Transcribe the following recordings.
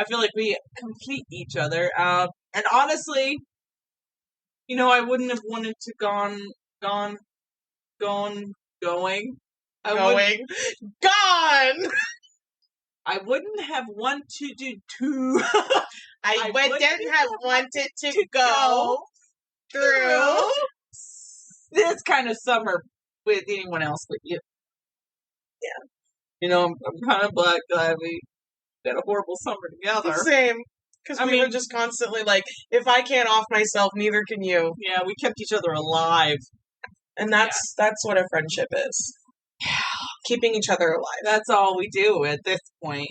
I feel like we complete each other. And honestly, I wouldn't have wanted to going. I wouldn't have wanted to. I wouldn't have wanted to go through this kind of summer with anyone else but you. Yeah. I'm kind of glad we had a horrible summer together. Same. Because we were just constantly like, if I can't off myself, neither can you. Yeah, we kept each other alive. And that's what a friendship is. Yeah. Keeping each other alive. That's all we do at this point.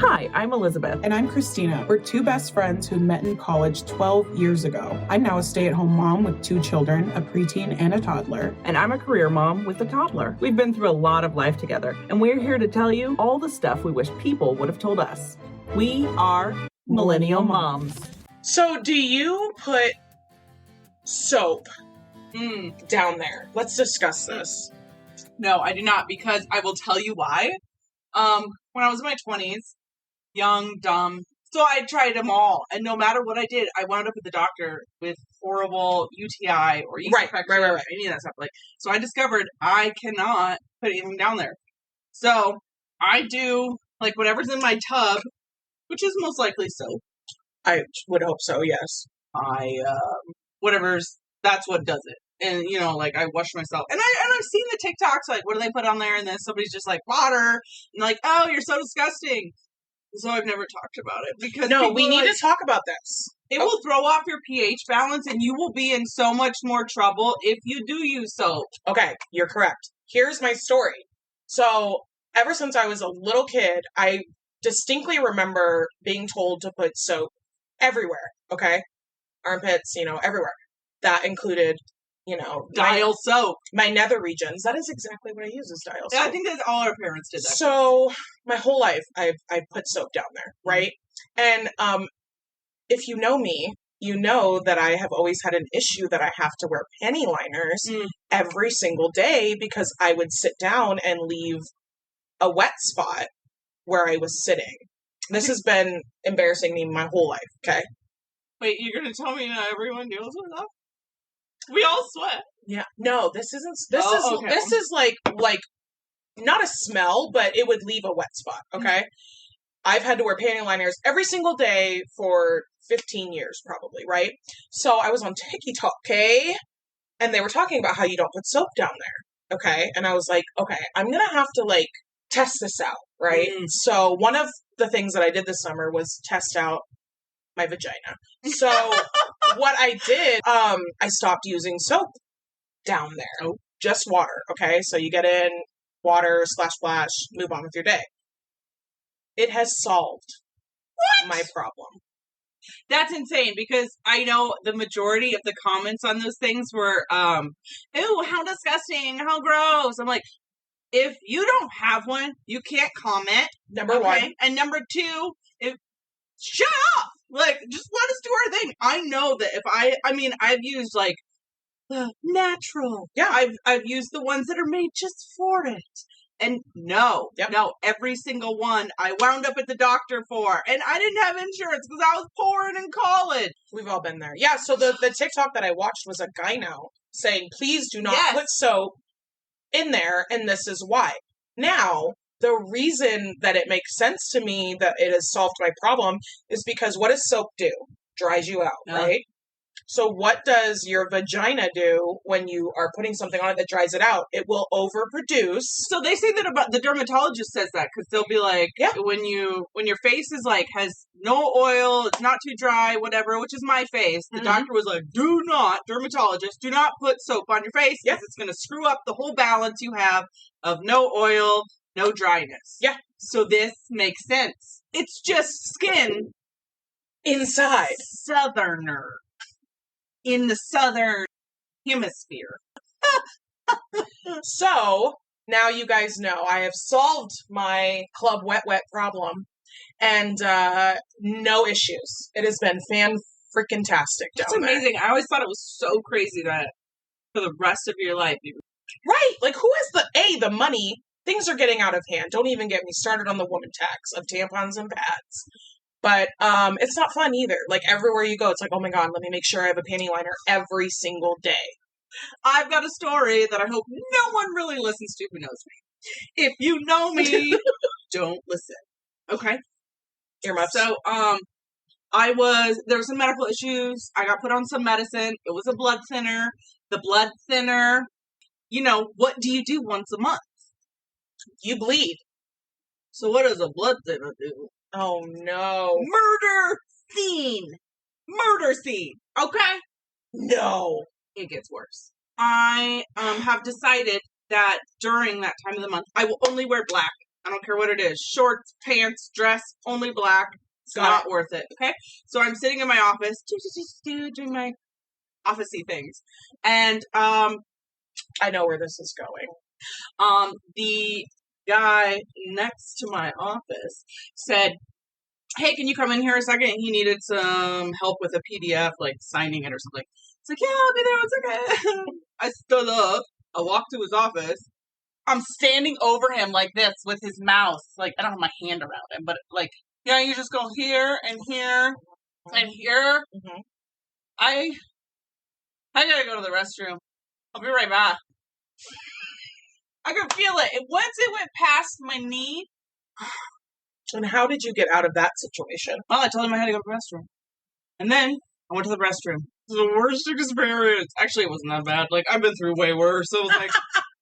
Hi, I'm Elizabeth. And I'm Kristina. We're two best friends who met in college 12 years ago. I'm now a stay-at-home mom with 2 children, a preteen and a toddler. And I'm a career mom with a toddler. We've been through a lot of life together, and we're here to tell you all the stuff we wish people would have told us. We are Millennial Moms. So do you put soap down there? Let's discuss this. No, I do not, because I will tell you why. When I was in my 20s, young, dumb, so I tried them all, and no matter what I did, I wound up at the doctor with horrible UTI or yeast infection, right. any of that stuff. So I discovered I cannot put anything down there. So I do whatever's in my tub, which is most likely soap. I would hope so. Yes. That's what does it. And, I wash myself. And I've seen the TikToks, what do they put on there? And then somebody's just water. And oh, you're so disgusting. So I've never talked about it. Because we need to talk about this. It will throw off your pH balance, and you will be in so much more trouble if you do use soap. Okay, you're correct. Here's my story. So ever since I was a little kid, I distinctly remember being told to put soap everywhere. Okay? Armpits, everywhere. That included... Dial soap. My nether regions. That is exactly what I use is dial soap. Yeah, I think that's all our parents did that. So my whole life I put soap down there, right? And if you know me, you know that I have always had an issue that I have to wear panty liners every single day because I would sit down and leave a wet spot where I was sitting. This has been embarrassing me my whole life, okay? Wait, you're going to tell me not everyone deals with that? We all sweat. Yeah. No, this isn't. This is like not a smell, but it would leave a wet spot. Okay. I've had to wear panty liners every single day for 15 years, probably. Right. So I was on TikTok, okay, and they were talking about how you don't put soap down there. Okay. And I was like, okay, I'm gonna have to test this out. Right. So one of the things that I did this summer was test out my vagina. So what I did, I stopped using soap down there. Just water, okay? So you get in, water, splash, move on with your day. It has solved my problem. That's insane, because I know the majority of the comments on those things were, ew, how disgusting, how gross. I'm like, if you don't have one, you can't comment. Number one. And number two, shut up! Just let us do our thing. I know that if I've used natural. Yeah. I've used the ones that are made just for it. And no, every single one I wound up at the doctor for. And I didn't have insurance because I was poor and in college. We've all been there. Yeah, so the TikTok that I watched was a guy now saying, please do not put soap in there, and this is why. Now, the reason that it makes sense to me that it has solved my problem is because what does soap do? Dries you out, right? So what does your vagina do when you are putting something on it that dries it out? It will overproduce. So they say that about the dermatologist says that because they'll be like, when your face is has no oil, it's not too dry, whatever, which is my face. The doctor was like, do not put soap on your face because it's going to screw up the whole balance you have of no oil, no dryness. Yeah. So this makes sense. It's just skin inside. Southerner. In the southern hemisphere. So, now you guys know I have solved my Club Wet problem and no issues. It has been fan-freaking-tastic down That's amazing. I always thought it was so crazy that for the rest of your life. Right. Who has the money? things are getting out of hand. Don't even get me started on the woman tax of tampons and pads. But it's not fun either. Like, everywhere you go, it's like, oh my God, let me make sure I have a panty liner every single day. I've got a story that I hope no one really listens to who knows me. If you know me, don't listen. Okay? Earmuffs. So, there were some medical issues. I got put on some medicine. It was a blood thinner. The blood thinner, what do you do once a month? You bleed. So what does a blood thinner do? Oh, no. Murder scene. Okay? No. It gets worse. I have decided that during that time of the month, I will only wear black. I don't care what it is. Shorts, pants, dress, only black. It's not worth it. Okay? So I'm sitting in my office, doing my office-y things. And I know where this is going. The guy next to my office said, hey, can you come in here a second? He needed some help with a PDF, like signing it or something. It's like, yeah, I'll be there 1 second. I stood up. I walked to his office. I'm standing over him like this with his mouse. Like, I don't have my hand around him, but like, you just go here and here and here. Mm-hmm. I gotta go to the restroom. I'll be right back. I could feel it. And once it went past my knee. And how did you get out of that situation? Well, I told him I had to go to the restroom. And then I went to the restroom. It was the worst experience. Actually, it wasn't that bad. Like, I've been through way worse. So it was like,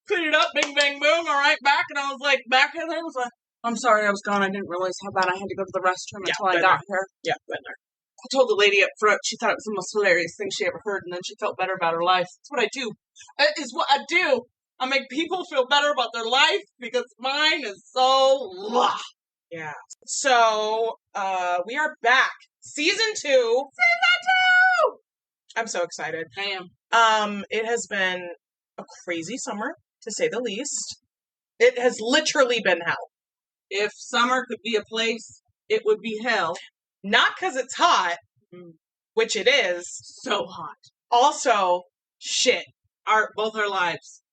clean it up, bing, bang, boom, all right, back. And I was like, back in there. I was like, I'm sorry I was gone. I didn't realize how bad I had to go to the restroom until I got here. Yeah, been there. I told the lady up front, she thought it was the most hilarious thing she ever heard, and then she felt better about her life. That's what I do. That is what I do. I make people feel better about their life because mine is so blah. Yeah. So, we are back. Season 2. Season 2! I'm so excited. I am. It has been a crazy summer, to say the least. It has literally been hell. If summer could be a place, it would be hell. Not because it's hot, which it is. So hot. Also, shit. Both our lives.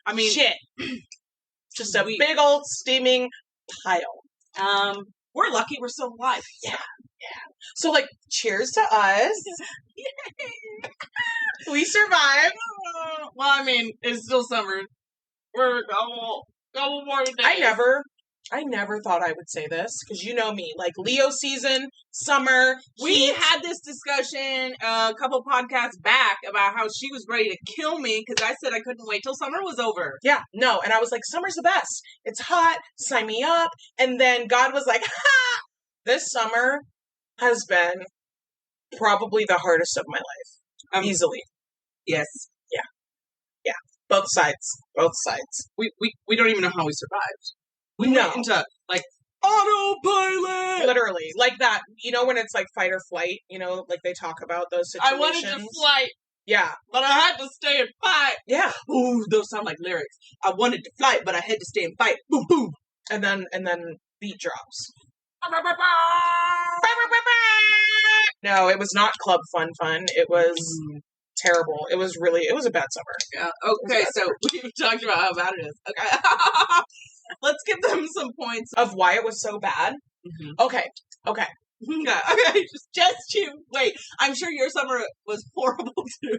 I mean, shit. Just a big old steaming pile. We're lucky we're still alive. Yeah. So, like, cheers to us. We survived. Well, I mean, it's still summer. We're a couple more days. I never thought I would say this, because you know me, like Leo season, summer. We had this discussion a couple podcasts back about how she was ready to kill me because I said I couldn't wait till summer was over. Yeah, no, and I was like, summer's the best. It's hot, sign me up. And then God was like, ha! This summer has been probably the hardest of my life. Easily. Yes. Yeah. Both sides. We don't even know how we survived. We went into, like, autopilot! Literally. Like that, when it's like fight or flight, like they talk about those situations. I wanted to flight. Yeah. But I had to stay and fight. Yeah. Ooh, those sound like lyrics. I wanted to flight, but I had to stay and fight. Boom, boom. And then beat drops. No, it was not club fun. It was terrible. It was a bad summer. Yeah. Okay, so we've talked about how bad it is. Okay. Let's give them some points of why it was so bad. Mm-hmm. Okay. Okay. Just you wait. I'm sure your summer was horrible too.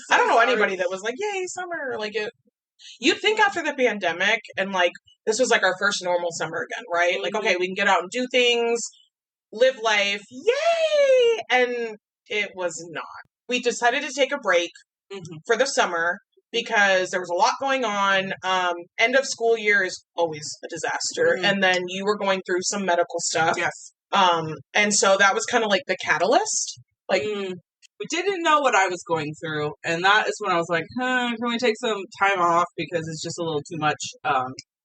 I don't know anybody that was like, "Yay, summer!" Like it. You'd think after the pandemic and like this was like our first normal summer again, right? Mm-hmm. Like, okay, we can get out and do things, live life, yay! And it was not. We decided to take a break for the summer because there was a lot going on. End of school year is always a disaster. Mm-hmm. And then you were going through some medical stuff. Yes. And so that was kind of like the catalyst. Like, we didn't know what I was going through. And that is when I was like, can we take some time off because it's just a little too much.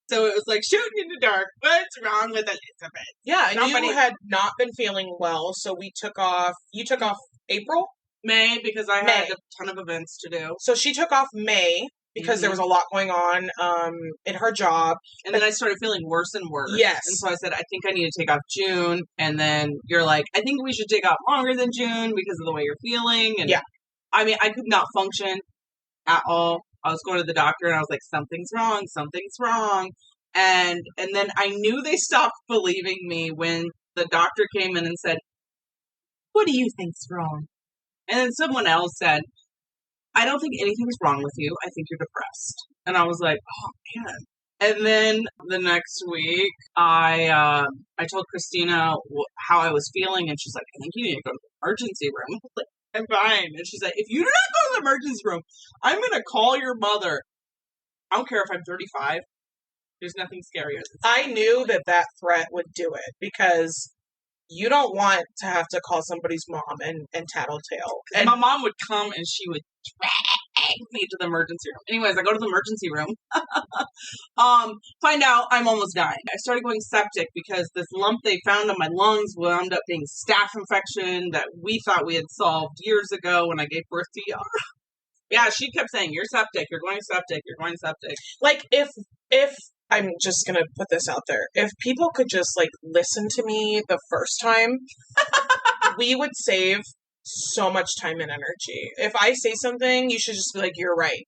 So it was like shooting in the dark. What's wrong with Elizabeth? Yeah. And you had not been feeling well. So we took off. You took off April? May, because I had a ton of events to do. So she took off May because there was a lot going on in her job. And then I started feeling worse and worse. Yes. And so I said, I think I need to take off June. And then you're like, I think we should take off longer than June because of the way you're feeling. And I mean, I could not function at all. I was going to the doctor and I was like, something's wrong. And then I knew they stopped believing me when the doctor came in and said, what do you think's wrong? And then someone else said, I don't think anything's wrong with you. I think you're depressed. And I was like, oh, man. And then the next week, I told Kristina how I was feeling, and she's like, I think you need to go to the emergency room. I'm like, I'm fine. And she's like, if you do not go to the emergency room, I'm going to call your mother. I don't care if I'm 35. There's nothing scarier than that. I knew that threat would do it, because you don't want to have to call somebody's mom and tattletale. And my mom would come and she would drag me to the emergency room. Anyways, I go to the emergency room. Find out I'm almost dying. I started going septic because this lump they found on my lungs wound up being staph infection that we thought we had solved years ago when I gave birth to Yara. Yeah, she kept saying, you're septic, you're going septic, you're going septic. Like, if I'm just going to put this out there, if people could just, like, listen to me the first time, we would save so much time and energy. If I say something, you should just be like, you're right.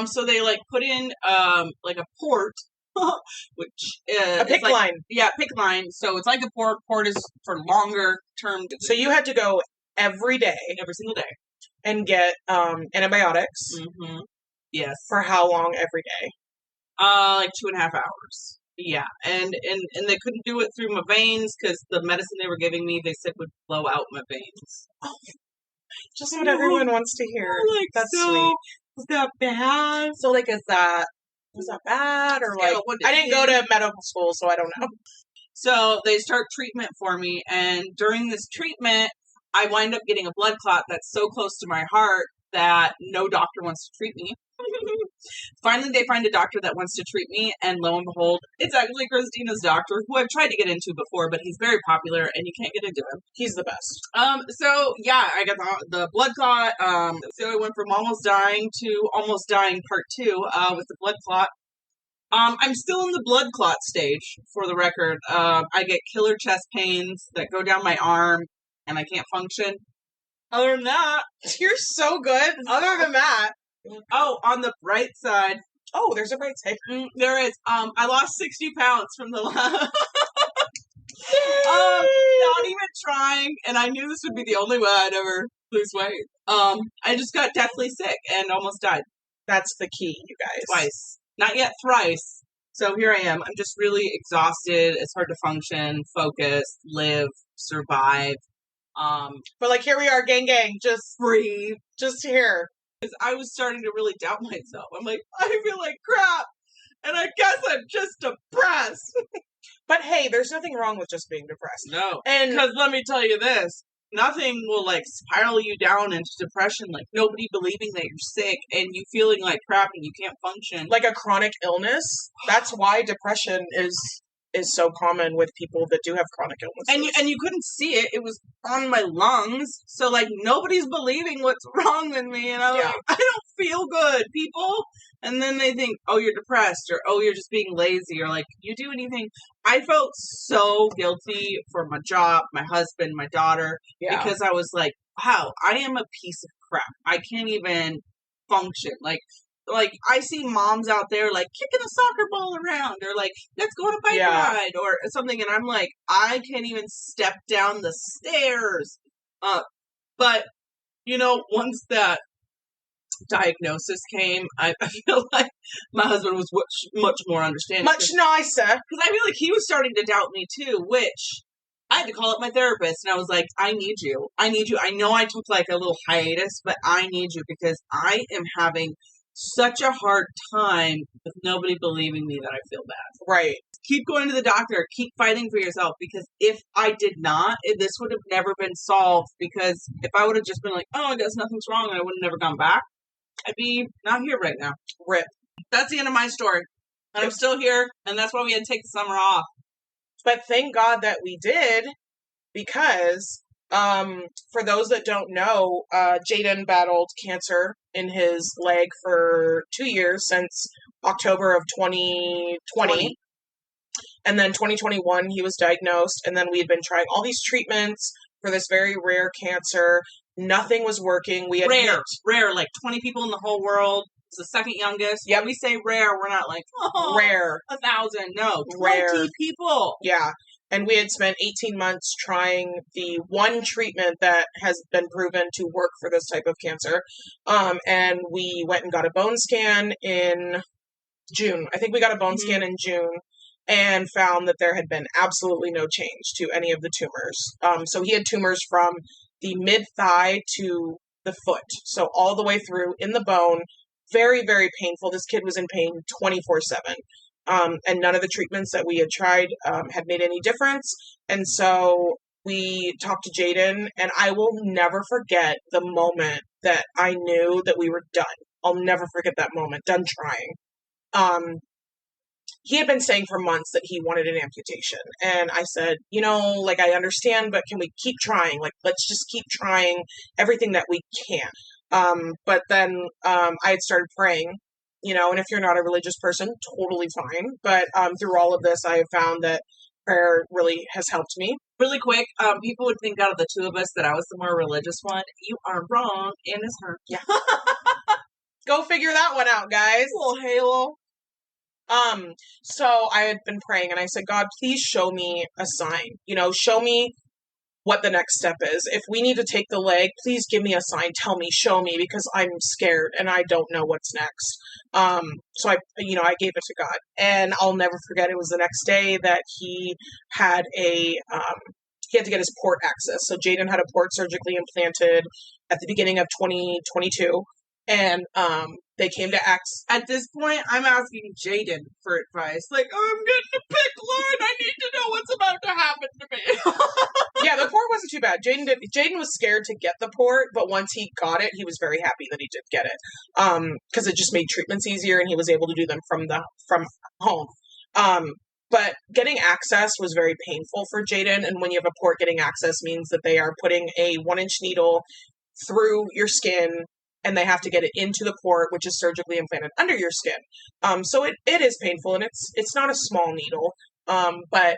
So they, like, put in, like, a port, which is... A PICC line. Yeah, PICC line. So it's like a port. Port is for longer term. So you had to go every day. Every single day. And get antibiotics. Mm-hmm. Yes. For how long every day? Like 2.5 hours. Yeah, and they couldn't do it through my veins because the medicine they were giving me, they said would blow out my veins. Oh, just what everyone wants to hear. Like, that's so, sweet. Was that bad? So, like, was that bad? Or, like, I didn't go to medical school, so I don't know. So, they start treatment for me, and during this treatment, I wind up getting a blood clot that's so close to my heart that no doctor wants to treat me. Finally, they find a doctor that wants to treat me, and lo and behold, it's actually Kristina's doctor, who I've tried to get into before, but he's very popular, and you can't get into him. He's the best. So, yeah, I got the blood clot. So I went from almost dying to almost dying part 2 with the blood clot. I'm still in the blood clot stage, for the record. I get killer chest pains that go down my arm, and I can't function. Other than that, you're so good. Other than that. Oh, on the bright side. Oh, there's a bright side. There is. I lost 60 pounds from the last. Not even trying, and I knew this would be the only way I'd ever lose weight. I just got deathly sick and almost died. That's the key, you guys. Twice. Not yet thrice. So here I am. I'm just really exhausted. It's hard to function, focus, live, survive. But like, here we are, gang, just breathe, just here. Because I was starting to really doubt myself. I'm like, I feel like crap, and I guess I'm just depressed. But hey, there's nothing wrong with just being depressed. No, and because let me tell you this, nothing will like spiral you down into depression. Like nobody believing that you're sick and you feeling like crap and you can't function. Like a chronic illness. That's why depression is so common with people that do have chronic illnesses. And you couldn't see it. It was on my lungs. So, like, nobody's believing what's wrong with me. And I'm like, I don't feel good, people. And then they think, oh, you're depressed. Or, oh, you're just being lazy. Or, like, you do anything. I felt so guilty for my job, my husband, my daughter. Yeah. Because I was like, wow, I am a piece of crap. I can't even function. Like, I see moms out there, like, kicking a soccer ball around, or, like, let's go on a bike ride, or something, and I'm like, I can't even step down the stairs. But, you know, once that diagnosis came, I feel like my husband was much more understanding. Much nicer. Because I feel like he was starting to doubt me, too, which I had to call up my therapist, and I was like, I need you. I know I took, like, a little hiatus, but I need you, because I am having such a hard time with nobody believing me that I feel bad. Right. Keep going to the doctor. Keep fighting for yourself. Because if I did not, this would have never been solved. Because if I would have just been like, oh, I guess nothing's wrong, and I would have never gone back, I'd be not here right now. Rip. That's the end of my story. And I'm still here, and that's why we had to take the summer off. But thank God that we did, because for those that don't know, Jaden battled cancer in his leg for 2 years, since October of 2020. And then 2021, he was diagnosed, and then we had been trying all these treatments for this very rare cancer. Nothing was working. We had rare, like 20 people in the whole world. It's the second youngest. Yep. When we say rare, we're not like, oh, rare. 1,000. No, 20 rare. people. Yeah. And we had spent 18 months trying the one treatment that has been proven to work for this type of cancer. And we went and got a bone scan in June. I think we got a bone scan in June and found that there had been absolutely no change to any of the tumors. So he had tumors from the mid-thigh to the foot. So all the way through in the bone. Very, very painful. This kid was in pain 24/7. And none of the treatments that we had tried had made any difference. And so we talked to Jaden, and I will never forget the moment that I knew that we were done. I'll never forget that moment, done trying. He had been saying for months that he wanted an amputation. And I said, like, I understand, but can we keep trying? Like, let's just keep trying everything that we can. But then I had started praying. And if you're not a religious person, totally fine. But through all of this, I have found that prayer really has helped me. Really quick, people would think out of the two of us that I was the more religious one. You are wrong, and it's her. Yeah. Go figure that one out, guys. Little halo. So I had been praying, and I said, God, please show me a sign. Show me what the next step is. If we need to take the leg, please give me a sign. Tell me, show me, because I'm scared and I don't know what's next. So I gave it to God, and I'll never forget. It was the next day that he had he had to get his port access. So Jaden had a port surgically implanted at the beginning of 2022. And they came to access. At this point, I'm asking Jaden for advice. Like, I'm getting a pick, Lord. I need to know what's about to happen to me. Yeah, the port wasn't too bad. Jaden was scared to get the port, but once he got it, he was very happy that he did get it. Because it just made treatments easier, and he was able to do them from home. But getting access was very painful for Jaden, and when you have a port, getting access means that they are putting a 1-inch needle through your skin, and they have to get it into the port, which is surgically implanted under your skin. So it is painful, and it's not a small needle. But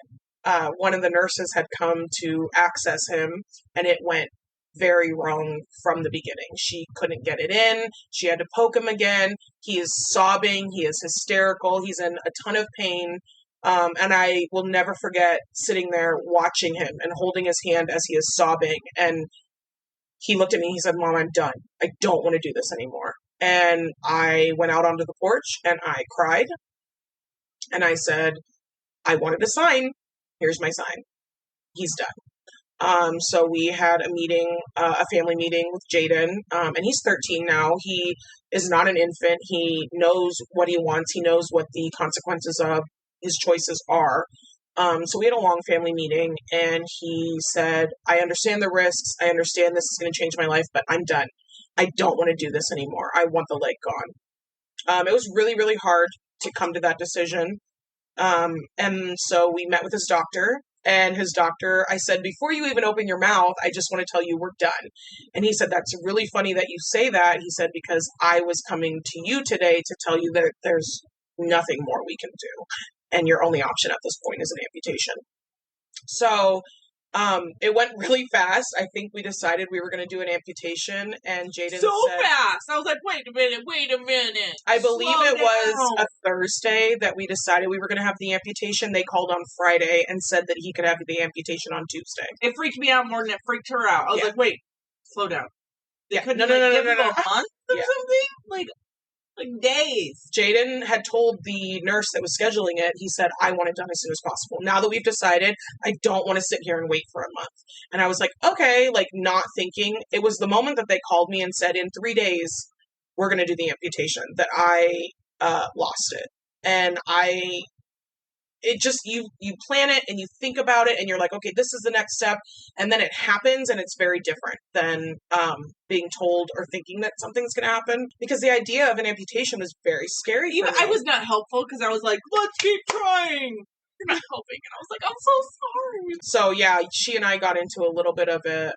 one of the nurses had come to access him, and it went very wrong from the beginning. She couldn't get it in. She had to poke him again. He is sobbing. He is hysterical. He's in a ton of pain. And I will never forget sitting there watching him and holding his hand as he is sobbing. And he looked at me, he said, Mom, I'm done. I don't want to do this anymore. And I went out onto the porch and I cried. And I said, I wanted a sign. Here's my sign. He's done. So we had a meeting, a family meeting with Jaden, and he's 13 now. He is not an infant. He knows what he wants. He knows what the consequences of his choices are. So we had a long family meeting, and he said, I understand the risks. I understand this is going to change my life, but I'm done. I don't want to do this anymore. I want the leg gone. It was really, really hard to come to that decision. And so we met with his doctor, and his doctor, I said, before you even open your mouth, I just want to tell you we're done. And he said, that's really funny that you say that. He said, because I was coming to you today to tell you that there's nothing more we can do. And your only option at this point is an amputation. So it went really fast. I think we decided we were going to do an amputation, and Jaden so said, fast. I was like, wait a minute. I believe it was a Thursday that we decided we were going to have the amputation. They called on Friday and said that he could have the amputation on Tuesday. It freaked me out more than it freaked her out. I was like, wait, slow down. They couldn't no. give him a month or something? Like days. Jaden had told the nurse that was scheduling it, he said, I want it done as soon as possible. Now that we've decided, I don't want to sit here and wait for a month. And I was like, okay, not thinking. It was the moment that they called me and said, in 3 days, we're going to do the amputation, that I lost it. And you plan it and you think about it and you're like, okay, this is the next step. And then it happens, and it's very different than being told or thinking that something's going to happen, because the idea of an amputation was very scary. Even I was not helpful because I was like, let's keep trying. You're not helping. And I was like, I'm so sorry. So yeah, she and I got into a little bit of a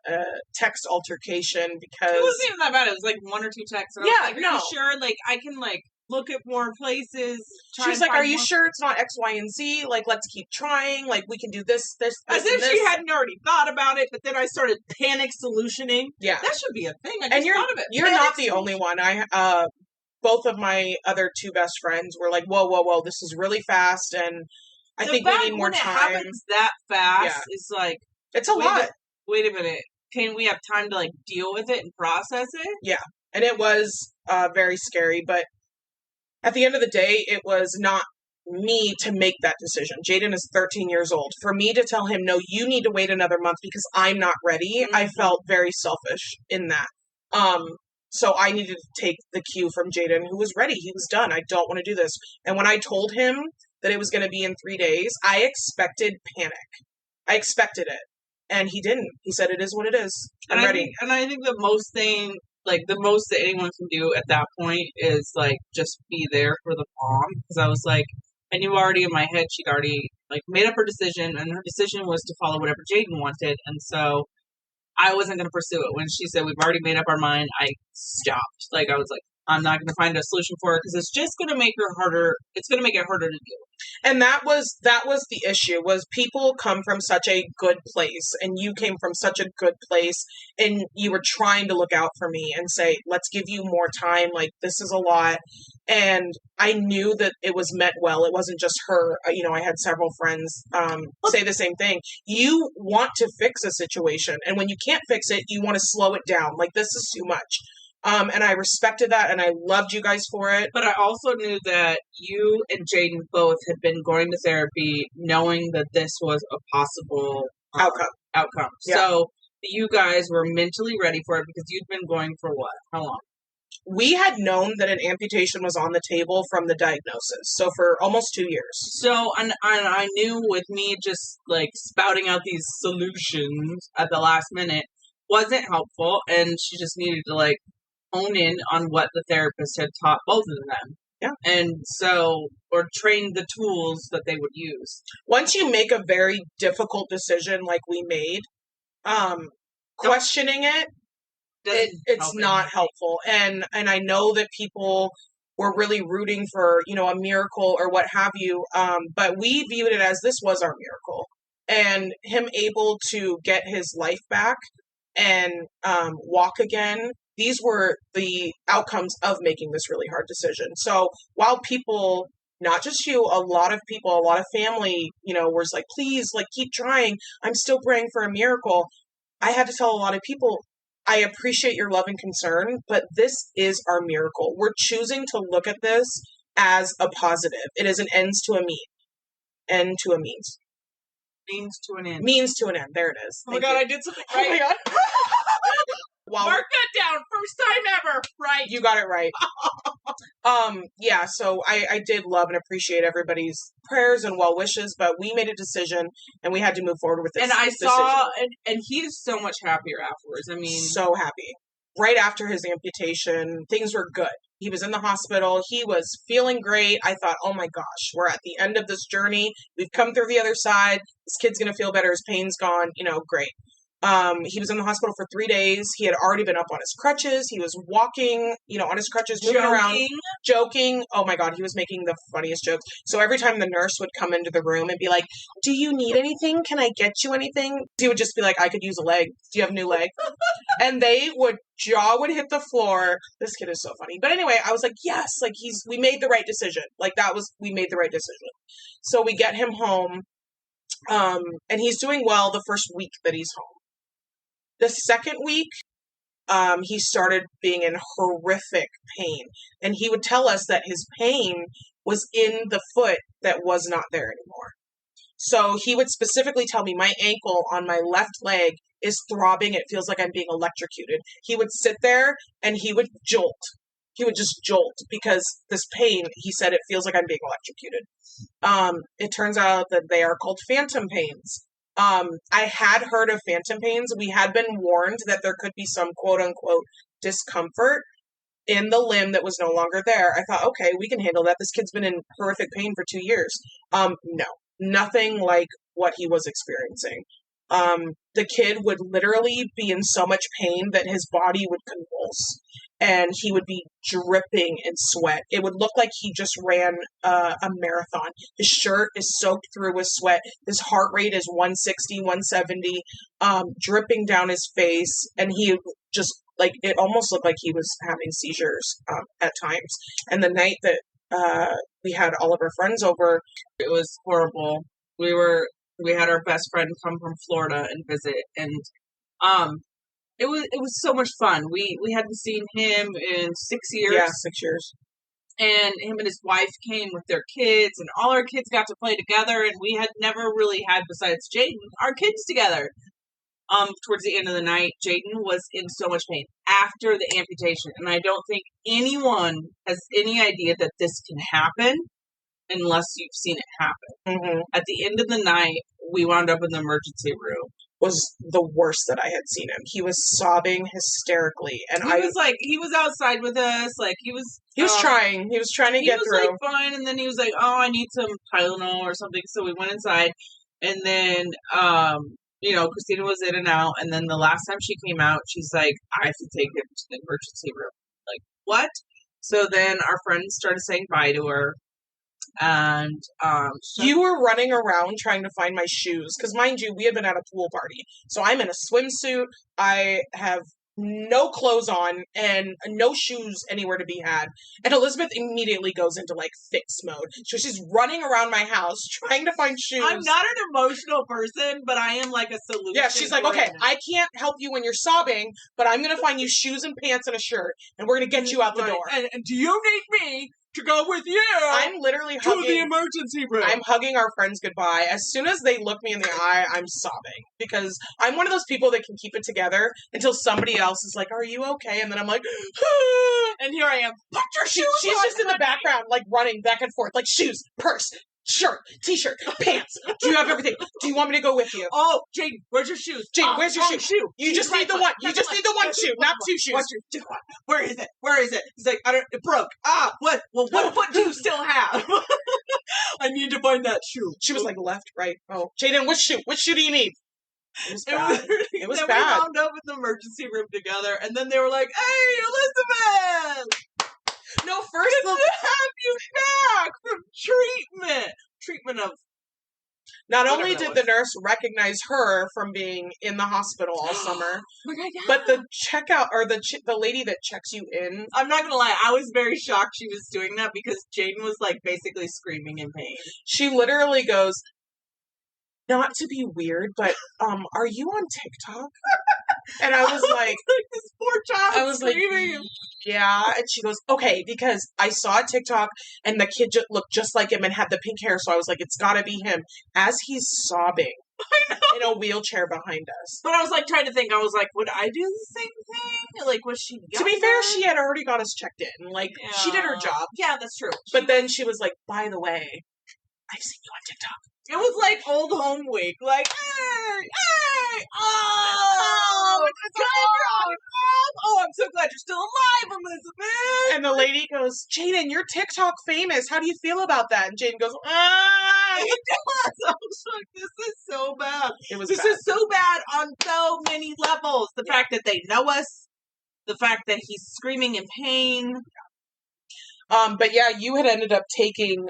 text altercation because it wasn't even that bad. It was like 1 or 2 texts. And yeah, I was like, are you sure? Like, I can look at more places. She's like, are you sure it's not X, Y, and Z? Like, let's keep trying. Like, we can do this. As if she hadn't already thought about it, but then I started panic solutioning. Yeah. That should be a thing. I just thought of it. You're not the only one. both of my other two best friends were like, whoa, this is really fast, and I think we need more time. When it happens that fast, it's like... It's a lot. Wait a minute. Can we have time to, like, deal with it and process it? Yeah. And it was very scary, but at the end of the day, it was not me to make that decision. Jaden is 13 years old. For me to tell him, no, you need to wait another month because I'm not ready, I felt very selfish in that. So I needed to take the cue from Jaden, who was ready. He was done. I don't want to do this. And when I told him that it was going to be in 3 days, I expected panic. I expected it. And he didn't. He said, it is what it is. I'm ready. I think the most that anyone can do at that point is, like, just be there for the mom. Because I was like, I knew already in my head she'd already, like, made up her decision. And her decision was to follow whatever Jaden wanted. And so I wasn't going to pursue it. When she said, we've already made up our mind, I stopped. Like, I was like, I'm not going to find a solution for her because it's just going to make her harder. It's going to make it harder to deal with. And that was the issue, was people come from such a good place, and you came from such a good place, and you were trying to look out for me and say, let's give you more time. Like, this is a lot. And I knew that it was meant well. It wasn't just her. You know, I had several friends say the same thing. You want to fix a situation, and when you can't fix it, you want to slow it down. Like, this is too much. And I respected that, and I loved you guys for it. But I also knew that you and Jaden both had been going to therapy knowing that this was a possible outcome. Yeah. So you guys were mentally ready for it because you'd been going for what? How long? We had known that an amputation was on the table from the diagnosis. So for almost 2 years. So, and I knew with me just, like, spouting out these solutions at the last minute wasn't helpful, and she just needed to, like, hone in on what the therapist had taught both of them. Yeah. And so, or trained the tools that they would use. Once you make a very difficult decision like we made, questioning it's not helpful. And I know that people were really rooting for, you know, a miracle or what have you. But we viewed it as this was our miracle. And him able to get his life back and walk again, these were the outcomes of making this really hard decision. So while people, not just you, a lot of people, a lot of family, you know, was like, please, like, keep trying. I'm still praying for a miracle. I had to tell a lot of people, I appreciate your love and concern, but this is our miracle. We're choosing to look at this as a positive. It is an ends to a means. End to a means. Means to an end. Means to an end. There it is. Oh my God, I did something right. Oh my God. Mark that down. First time ever. Right. You got it right. Yeah, so I did love and appreciate everybody's prayers and well wishes, but we made a decision and we had to move forward with this. And I saw, and he's so much happier afterwards. I mean, so happy. Right after his amputation, things were good. He was in the hospital. He was feeling great. I thought, oh my gosh, we're at the end of this journey. We've come through the other side. This kid's going to feel better. His pain's gone. You know, great. He was in the hospital for 3 days. He had already been up on his crutches. He was walking, you know, on his crutches, moving around, joking. Oh my God, he was making the funniest jokes. So every time the nurse would come into the room and be like, do you need anything? Can I get you anything? He would just be like, I could use a leg. Do you have a new leg? And jaw would hit the floor. This kid is so funny. But anyway, I was like, yes, like we made the right decision. Like we made the right decision. So we get him home. And he's doing well the first week that he's home. The second week, he started being in horrific pain. And he would tell us that his pain was in the foot that was not there anymore. So he would specifically tell me, my ankle on my left leg is throbbing. It feels like I'm being electrocuted. He would sit there and he would jolt. He would just jolt because this pain, he said, it feels like I'm being electrocuted. It turns out that they are called phantom pains. I had heard of phantom pains. We had been warned that there could be some quote unquote discomfort in the limb that was no longer there. I thought, okay, we can handle that. This kid's been in horrific pain for 2 years. No, nothing like what he was experiencing. The kid would literally be in so much pain that his body would convulse and he would be dripping in sweat. It would look like he just ran a marathon. His shirt is soaked through with sweat. His heart rate is 160, 170, dripping down his face. And he just like, it almost looked like he was having seizures at times. And the night that we had all of our friends over, it was horrible. We had our best friend come from Florida and visit, and it was so much fun. We hadn't seen him in 6 years. Yeah, 6 years. And him and his wife came with their kids, and all our kids got to play together, and we had never really had, besides Jaden, our kids together. Towards the end of the night, Jaden was in so much pain after the amputation, and I don't think anyone has any idea that this can happen unless you've seen it happen. Mm-hmm. At the end of the night, we wound up in the emergency room. Was the worst that I had seen him. He was sobbing hysterically, and he was outside with us, like he was trying to get through. He was like fine, and then he was like, "Oh, I need some Tylenol or something." So we went inside, and then Kristina was in and out, and then the last time she came out, she's like, "I have to take him to the emergency room." Like, what? So then our friends started saying bye to her. And you were running around trying to find my shoes, because mind you, we had been at a pool party, so I'm in a swimsuit, I have no clothes on and no shoes anywhere to be had, and Elizabeth immediately goes into like fix mode. So she's running around my house trying to find shoes. I'm not an emotional person, but I am like a solution. Yeah, she's like, okay, I can't help you when you're sobbing, but I'm gonna find you shoes and pants and a shirt, and we're gonna get you out the door. And do you need me to go with you? I'm literally hugging the emergency room. I'm hugging our friends goodbye. As soon as they look me in the eye, I'm sobbing, because I'm one of those people that can keep it together until somebody else is like, "Are you okay?" And then I'm like, ah! And here I am. Put your shoes She's on, just in the background, like running back and forth, like shoes, purse, shirt, t-shirt, pants. Do you have everything? Do you want me to go with you? Oh, Jaden, where's your shoes? Jaden, where's your shoe? You just need the one. You just need the one shoe, not two shoes. Where is it? Where is it? He's like, it broke. Ah, what? Well, what foot do you still have? I need to find that shoe. She was like, left, right. Oh, Jaden, which shoe? Which shoe do you need? It was bad. It was then bad. We wound up in the emergency room together, and then they were like, "Hey, Elizabeth! No, first good to have you back from treatment of." Not only did the nurse recognize her from being in the hospital all summer, but the checkout, or the lady that checks you in. I'm not gonna lie, I was very shocked she was doing that, because Jaden was like basically screaming in pain. She literally goes, "Not to be weird, but are you on TikTok?" And I was like, this poor child. I was screaming. Like, yeah. And she goes, "Okay, because I saw a TikTok and the kid looked just like him and had the pink hair, so I was like, it's gotta be him." As he's sobbing in a wheelchair behind us. But I was like trying to think, I was like, would I do the same thing? Like, was she younger? To be fair, she had already got us checked in. Like, she did her job. Yeah, that's true. But then she was like, "By the way, I've seen you on TikTok." It was like old home week. Like, hey, oh, I'm so glad you're still alive, Elizabeth. And the lady goes, "Jaden, you're TikTok famous. How do you feel about that?" And Jaden goes, "Ah." It does. I was like, this is so bad. This bad. is so bad on so many levels. The fact that they know us, the fact that he's screaming in pain. But yeah, you had ended up taking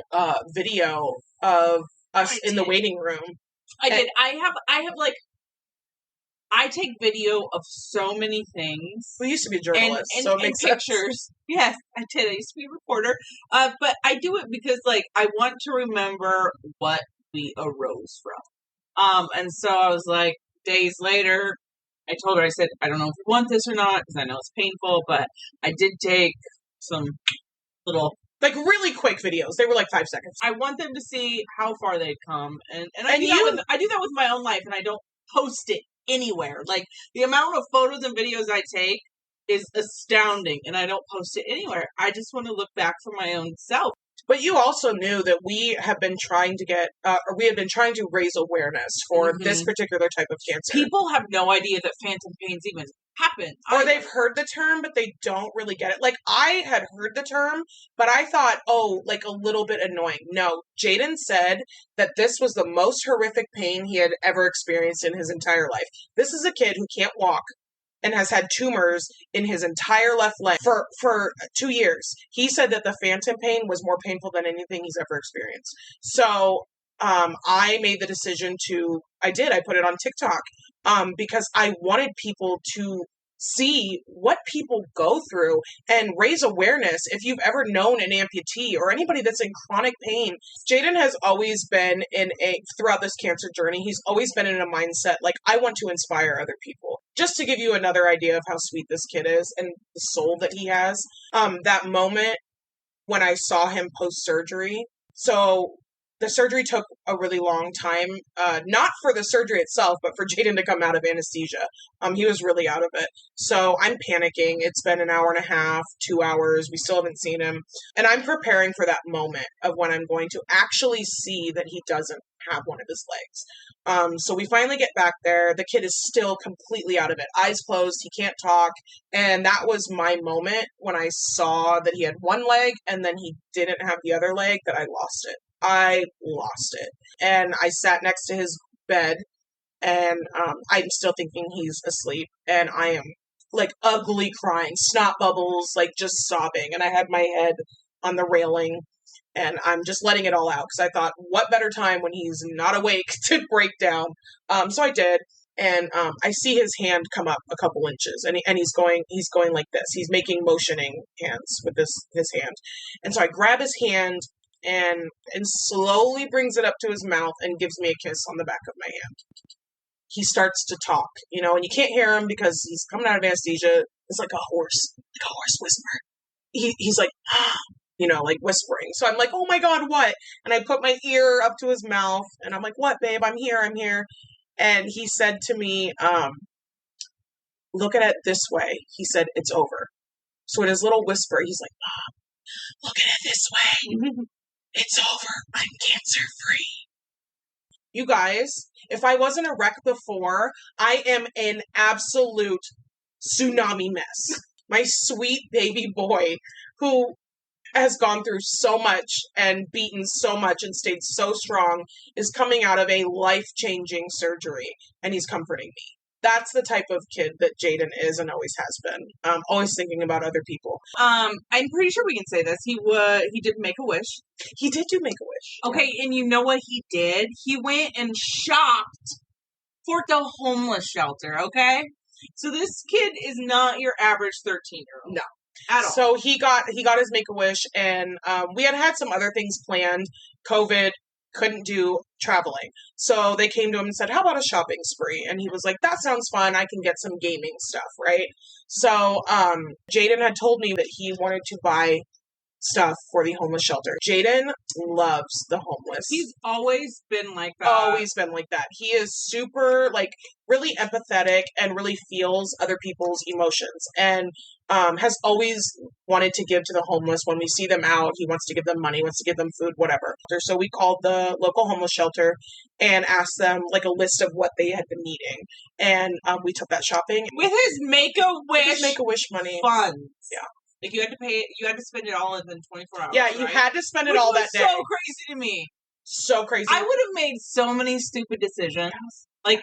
video of us in the waiting room. I did. I take video of so many things. We used to be a journalist, and so it makes pictures. Sense. Yes, I did. I used to be a reporter. But I do it because, like, I want to remember what we arose from. And so I was like, days later, I told her, I said, "I don't know if you want this or not, because I know it's painful, but I did take some little..." Like, really quick videos. They were like 5 seconds. I want them to see how far they've come. And I do that with my own life, and I don't post it anywhere. Like, the amount of photos and videos I take is astounding, and I don't post it anywhere. I just want to look back for my own self. But you also knew that we have been trying to get, or we have been trying to raise awareness for this particular type of cancer. People have no idea that phantom pains even happen. Or they've heard the term, but they don't really get it. Like, I had heard the term, but I thought, oh, like a little bit annoying. No, Jaden said that this was the most horrific pain he had ever experienced in his entire life. This is a kid who can't walk and has had tumors in his entire left leg for 2 years. He said that the phantom pain was more painful than anything he's ever experienced. So I made the decision I put it on TikTok because I wanted people to see what people go through and raise awareness if you've ever known an amputee or anybody that's in chronic pain. Jaden has always been throughout this cancer journey, he's always been in a mindset like, I want to inspire other people. Just to give you another idea of how sweet this kid is and the soul that he has, that moment when I saw him post-surgery, so the surgery took a really long time, not for the surgery itself, but for Jaden to come out of anesthesia. He was really out of it. So I'm panicking. It's been an hour and a half, 2 hours. We still haven't seen him. And I'm preparing for that moment of when I'm going to actually see that he doesn't have one of his legs. So we finally get back there. The kid is still completely out of it. Eyes closed. He can't talk. And that was my moment when I saw that he had one leg and then he didn't have the other leg, that I lost it. I lost it. And I sat next to his bed and I'm still thinking he's asleep. And I am like ugly crying, snot bubbles, like just sobbing. And I had my head on the railing and I'm just letting it all out because I thought, what better time when he's not awake to break down? So I did. And I see his hand come up a couple inches and he's going like this. He's making motioning hands with his hand. And so I grab his hand and slowly brings it up to his mouth and gives me a kiss on the back of my hand. He starts to talk, and you can't hear him because he's coming out of anesthesia. It's like a hoarse whisper. He's like, like whispering. So I'm like, oh my God, what? And I put my ear up to his mouth and I'm like, what, babe? I'm here. And he said to me, look at it this way. He said, it's over. So in his little whisper, he's like, Mom, look at it this way. It's over. I'm cancer free. You guys, if I wasn't a wreck before, I am an absolute tsunami mess. My sweet baby boy who has gone through so much and beaten so much and stayed so strong is coming out of a life-changing surgery and he's comforting me. That's the type of kid that Jaden is and always has been. Always thinking about other people. I'm pretty sure we can say this. He did Make-A-Wish. He did do Make-A-Wish. Okay, and you know what he did? He went and shopped for the homeless shelter, okay? So this kid is not your average 13-year-old. No. At all. So he got his Make-A-Wish and we had some other things planned. COVID, couldn't do traveling. So they came to him and said, how about a shopping spree? And he was like, that sounds fun. I can get some gaming stuff, right? So Jaden had told me that he wanted to buy stuff for the homeless shelter. Jaden loves the homeless. He's always been like that. Always been like that. He is super, really empathetic and really feels other people's emotions and has always wanted to give to the homeless. When we see them out, he wants to give them money, wants to give them food, whatever. So we called the local homeless shelter and asked them a list of what they had been needing. And we took that shopping. With his Make-A-Wish money. Funds. Yeah. You had to spend it all within 24 hours. Yeah, you had to spend it all that day. So crazy to me. So crazy. I would have made so many stupid decisions.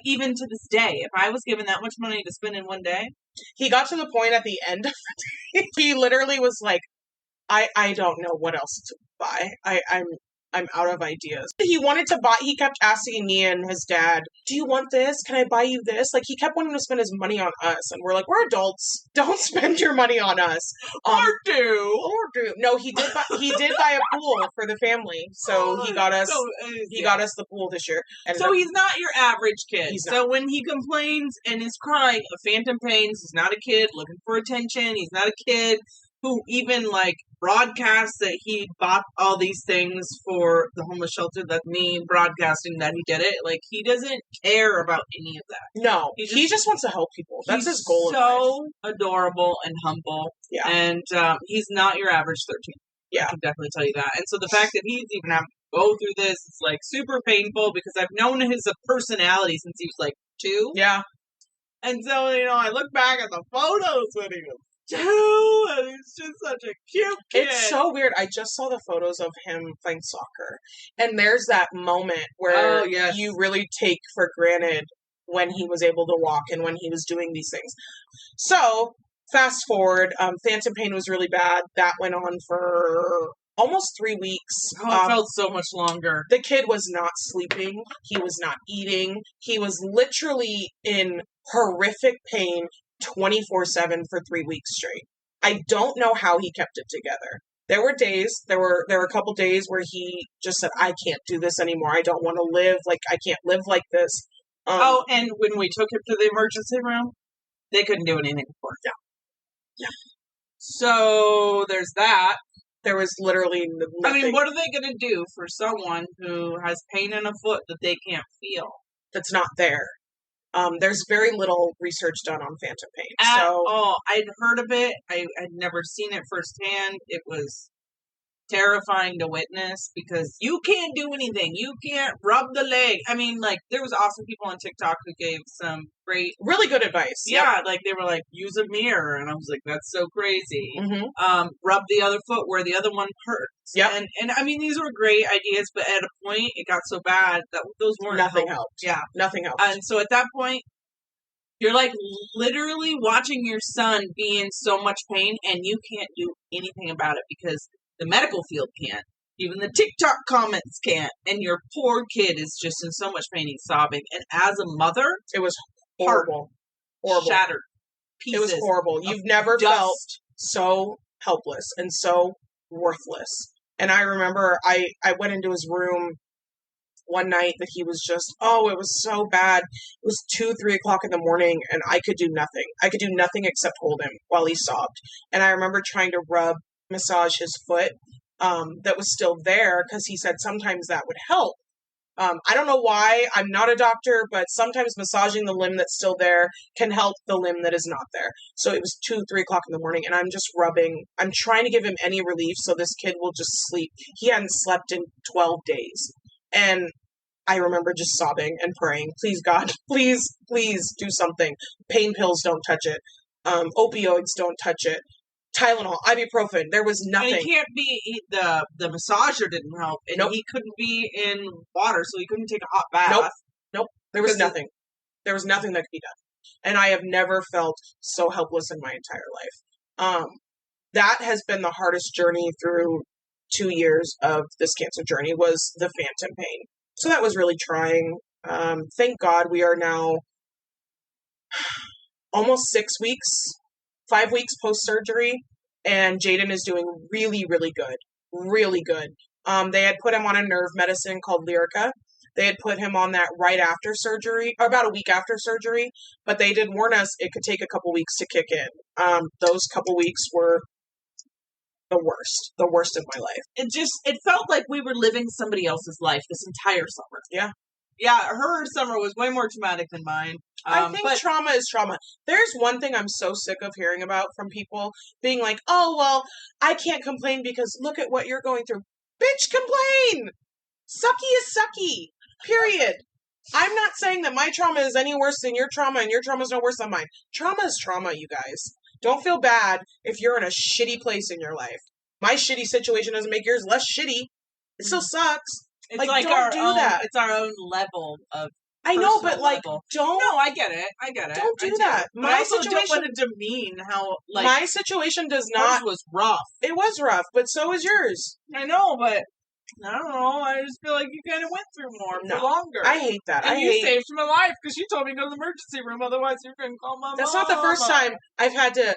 Even to this day, if I was given that much money to spend in one day. He got to the point at the end of the day. He literally was like, I don't know what else to buy. I'm out of ideas. He wanted to buy, he kept asking me and his dad, do you want this? Can I buy you this? He kept wanting to spend his money on us. And we're like, we're adults. Don't spend your money on us. Or do. No, he did buy a pool for the family. So he got us the pool this year. And so he's not your average kid. So when he complains and is crying of phantom pains, he's not a kid looking for attention. He's not a kid who even broadcasts that he bought all these things for the homeless shelter. That's me broadcasting that he did it. He doesn't care about any of that. No, he just wants to help people. That's his goal. So adorable and humble. Yeah. And he's not your average 13. Yeah. I can definitely tell you that. And so the fact that he's even having to go through this is super painful because I've known his personality since he was 2. Yeah. And so, I look back at the photos when he was 2, and he's just such a cute kid. It's so weird. I just saw the photos of him playing soccer, and there's that moment where you really take for granted when he was able to walk and when he was doing these things. So, fast forward, phantom pain was really bad. That went on for almost 3 weeks. Oh, it felt so much longer. The kid was not sleeping. He was not eating. He was literally in horrific pain, 24/7 for 3 weeks straight. I don't know how he kept it together. There were a couple days where he just said, I can't do this anymore. I don't want to live. Like, I can't live like this. And when we took him to the emergency room, they couldn't do anything for him. Yeah. So there's that. There was literally nothing. I mean, what are they going to do for someone who has pain in a foot that they can't feel? That's not there. There's very little research done on phantom pain. I'd heard of it. I'd never seen it firsthand. It was terrifying to witness because you can't do anything. You can't rub the leg. I mean, like, there was awesome people on TikTok who gave some great, really good advice. Yeah, like they were like, use a mirror, and I was like, that's so crazy. Mm-hmm. Rub the other foot where the other one hurts. Yeah, and I mean, these were great ideas, but at a point, it got so bad that those weren't nothing helped. Yeah, nothing helped. And so at that point, you're like literally watching your son be in so much pain, and you can't do anything about it because the medical field can't. Even the TikTok comments can't. And your poor kid is just in so much pain, he's sobbing. And as a mother, it was horrible. Shattered pieces. It was horrible. You've never felt so helpless and so worthless. And I remember I went into his room one night that he was just, it was so bad. It was 2-3 o'clock in the morning, and I could do nothing. I could do nothing except hold him while he sobbed. And I remember trying to massage his foot that was still there because he said sometimes that would help. I don't know why. I'm not a doctor, but sometimes massaging the limb that's still there can help the limb that is not there. So it was 2-3 o'clock in the morning, and I'm just rubbing. I'm trying to give him any relief so this kid will just sleep. He hadn't slept in 12 days. And I remember just sobbing and praying, please, God, please do something. Pain pills, don't touch it. Opioids, don't touch it. Tylenol, ibuprofen. There was nothing. And he can't be, the massager didn't help. And he couldn't be in water, so he couldn't take a hot bath. Nope. There was nothing. There was nothing that could be done. And I have never felt so helpless in my entire life. That has been the hardest journey through 2 years of this cancer journey was the phantom pain. So that was really trying. Thank God we are now almost 5 weeks post-surgery, and Jaden is doing really, really good. Really good. They had put him on a nerve medicine called Lyrica. They had put him on that right after surgery, or about a week after surgery, but they did warn us it could take a couple weeks to kick in. Those couple weeks were the worst of my life. It felt like we were living somebody else's life this entire summer. Yeah. Yeah, her summer was way more traumatic than mine. I think trauma is trauma. There's one thing I'm so sick of hearing about from people being like, oh, well, I can't complain because look at what you're going through. Bitch, complain! Sucky is sucky. Period. I'm not saying that my trauma is any worse than your trauma and your trauma is no worse than mine. Trauma is trauma, you guys. Don't feel bad if you're in a shitty place in your life. My shitty situation doesn't make yours less shitty. It still sucks. It's like don't do that. It's our own level of. I know, but don't. No, I get it. Don't do that. My situation don't want to demean how my situation does not. Was rough. It was rough, but so is yours. I know, but I don't know. I just feel like you kind of went through more for longer. I hate that. And you saved my life because you told me to go to the emergency room. Otherwise, you're going to call my mom. That's not the first time I've had to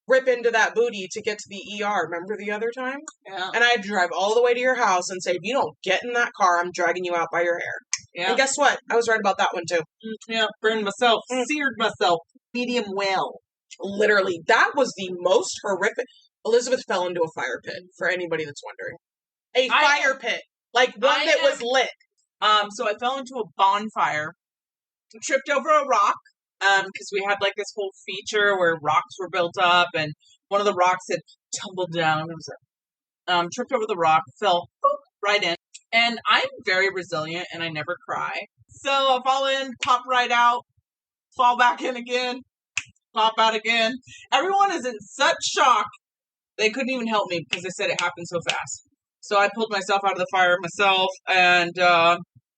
rip into that booty to get to the ER. Remember the other time? Yeah. And I had to drive all the way to your house and say, if you don't get in that car, I'm dragging you out by your hair. Yeah. And guess what? I was right about that one too. Yeah, burned myself, seared myself, medium well. Literally, that was the most horrific. Elizabeth fell into a fire pit, for anybody that's wondering. A fire pit. Like one that was lit. So I fell into a bonfire, tripped over a rock, because we had like this whole feature where rocks were built up, and one of the rocks had tumbled down. It was tripped over the rock, fell right in. And I'm very resilient, and I never cry. So I fall in, pop right out, fall back in again, pop out again. Everyone is in such shock, they couldn't even help me because they said it happened so fast. So I pulled myself out of the fire myself, and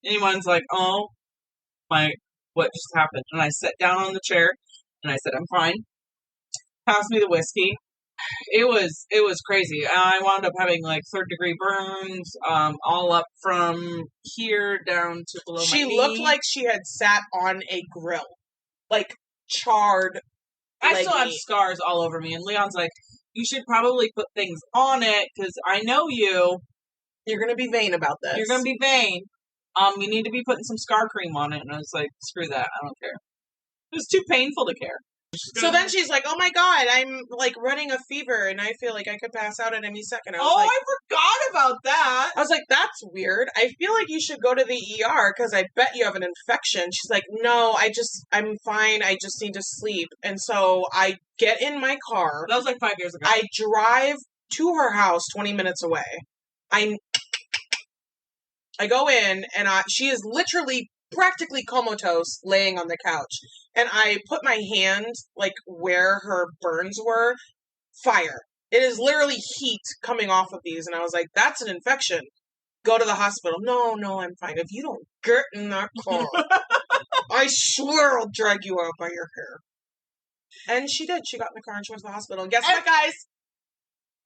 anyone's like, oh, what just happened? And I sat down on the chair, and I said, I'm fine. Pass me the whiskey. It was crazy. I wound up having like 3rd-degree burns, all up from here down to below my knee. She looked like she had sat on a grill, like charred I still have scars all over me, and Leon's like, you should probably put things on it, because I know you. You're going to be vain about this. You're going to be vain. You need to be putting some scar cream on it. And I was like, screw that. I don't care. It was too painful to care. So then she's like, oh my God, I'm like running a fever and I feel like I could pass out at any second. I forgot about that. I was like, that's weird. I feel like you should go to the ER because I bet you have an infection. She's like, no, I'm fine. I just need to sleep. And so I get in my car. That was like 5 years ago. I drive to her house 20 minutes away. I go in and she is literally practically comatose laying on the couch. And I put my hand like where her burns were. Fire. It is literally heat coming off of these. And I was like, that's an infection. Go to the hospital. No, I'm fine. If you don't get in that car, I swear I'll drag you out by your hair. And she did. She got in the car and she went to the hospital. And guess what, guys?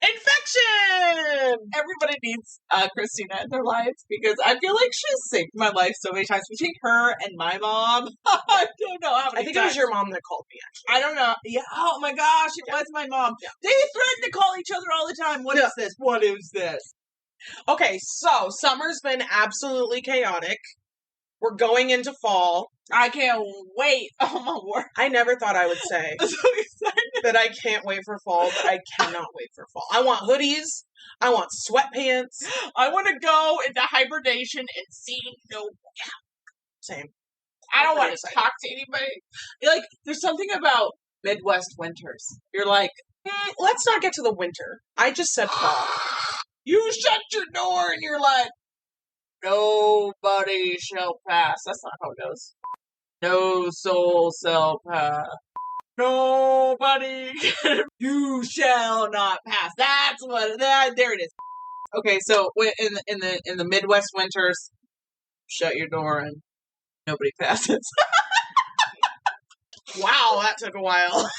Infection! Everybody needs Kristina in their lives because I feel like she's saved my life so many times between her and my mom. I don't know how many I think times. It was your mom that called me, actually. I don't know. Yeah. Oh my gosh, it was my mom. Yeah. They threaten to call each other all the time. What is this? What is this? Okay, so summer's been absolutely chaotic. We're going into fall. I can't wait. Oh my word. I never thought I would say I'm so excited that I can't wait for fall, but I cannot wait for fall. I want hoodies. I want sweatpants. I want to go into hibernation and see no one. Same. I don't want to talk to anybody. Like, there's something about Midwest winters. You're like, let's not get to the winter. I just said fall. You shut your door and you're like, nobody shall pass. That's not how it goes. No soul shall pass. Nobody can. You shall not pass. That's what. There it is. Okay, so in the Midwest winters, shut your door and nobody passes. Wow, that took a while.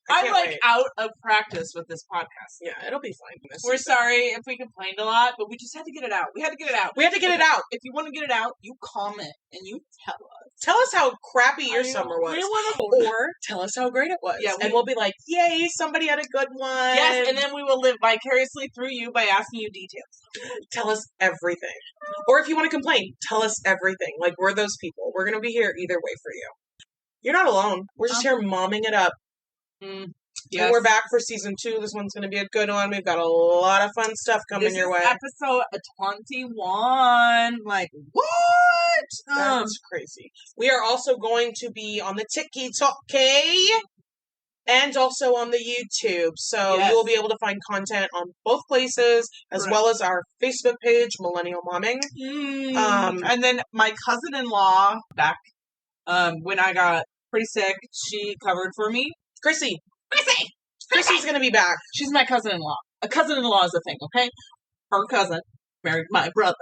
I'm like out of practice with this podcast. Yeah, it'll be fine. We're sorry if we complained a lot, but we just had to get it out. We had to get it out. If you want to get it out, you comment and you tell us. Tell us how crappy your summer was. Or tell us how great it was. Yeah, and we'll be like, yay, somebody had a good one. Yes, and then we will live vicariously through you by asking you details. Tell us everything. Or if you want to complain, tell us everything. Like, we're those people. We're going to be here either way for you. You're not alone. We're just here momming it up. Yes. And we're back for season 2. This one's going to be a good one. We've got a lot of fun stuff coming your way. Episode 21. Like, what? That's crazy. We are also going to be on the TikTok and also on the YouTube. So you will be able to find content on both places, as well as our Facebook page, Millennial Momming. And then my cousin-in-law, back when I got pretty sick, she covered for me. Chrissy's going to be back. She's my cousin-in-law. A cousin-in-law is a thing, okay? Her cousin married my brother.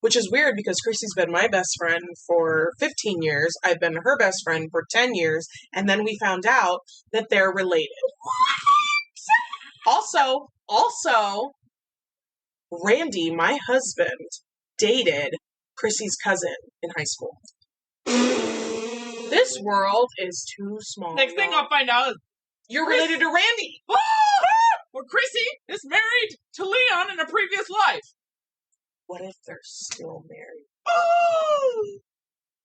Which is weird because Chrissy's been my best friend for 15 years. I've been her best friend for 10 years. And then we found out that they're related. What? Also, Randy, my husband, dated Chrissy's cousin in high school. This world is too small. Next thing I'll find out is you're related to Randy. Or Chrissy is married to Leon in a previous life. What if they're still married? Oh!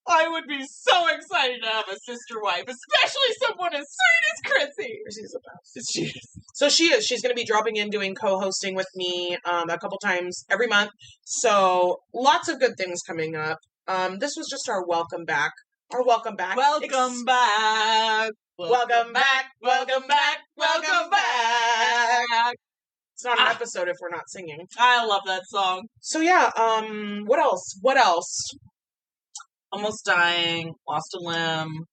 I would be so excited to have a sister wife, especially someone as sweet as Chrissy. Chrissy's the best. She is. So she is. She's going to be dropping in doing co-hosting with me a couple times every month. So lots of good things coming up. This was just our welcome back. Welcome back. Welcome back. Welcome back. Welcome back. Welcome back. It's not an episode if we're not singing. I love that song. So yeah, what else? Almost dying, lost a limb.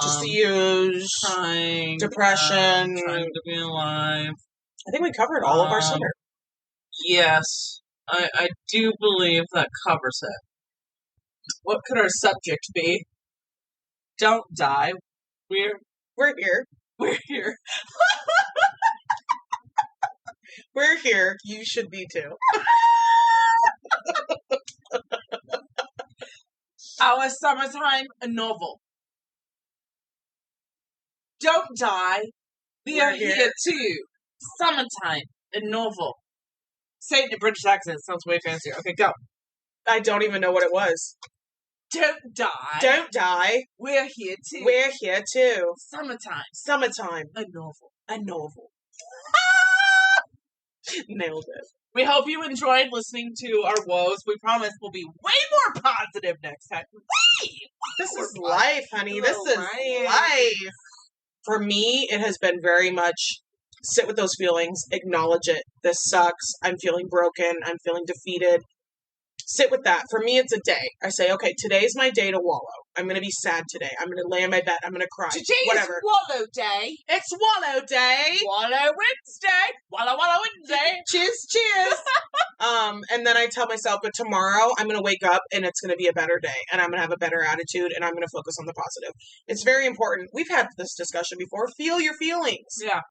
Just the use. Crying. Depression. Trying to be alive. I think we covered all of our summer. Yes. I do believe that covers it. What could our subject be? Don't die. We're here. We're here. We're here. You should be too. Our summertime novel. Don't die. We are here too. Summertime in Norfolk. Say it in a British accent. It sounds way fancier. Okay, go. I don't even know what it was. Don't die. Don't die. We're here too. We're here too. Summertime. Summertime. A novel. A novel. Nailed it. We hope you enjoyed listening to our woes. We promise we'll be way more positive next time. This is life, honey. This is life. For me, it has been very much sit with those feelings, acknowledge it. This sucks. I'm feeling broken. I'm feeling defeated. Sit with that. For me, it's a day. I say, okay, today's my day to wallow. I'm going to be sad today. I'm going to lay on my bed. I'm going to cry. Today Whatever. is Wallow Day. It's Wallow Day. Wallow Wednesday. Wallow Wednesday. Cheers, cheers. And then I tell myself, but tomorrow I'm going to wake up and it's going to be a better day. And I'm going to have a better attitude and I'm going to focus on the positive. It's very important. We've had this discussion before. Feel your feelings. Yeah.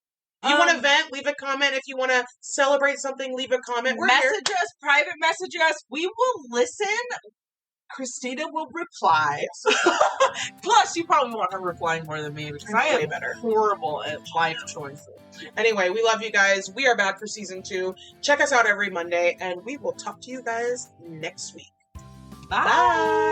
If you want to vent, leave a comment. If you want to celebrate something, leave a comment. Message us, private message us. We will listen. Kristina will reply. Plus, you probably want her replying more than me because I am horrible at life choices. Anyway, we love you guys. We are back for season 2. Check us out every Monday, and we will talk to you guys next week. Bye. Bye.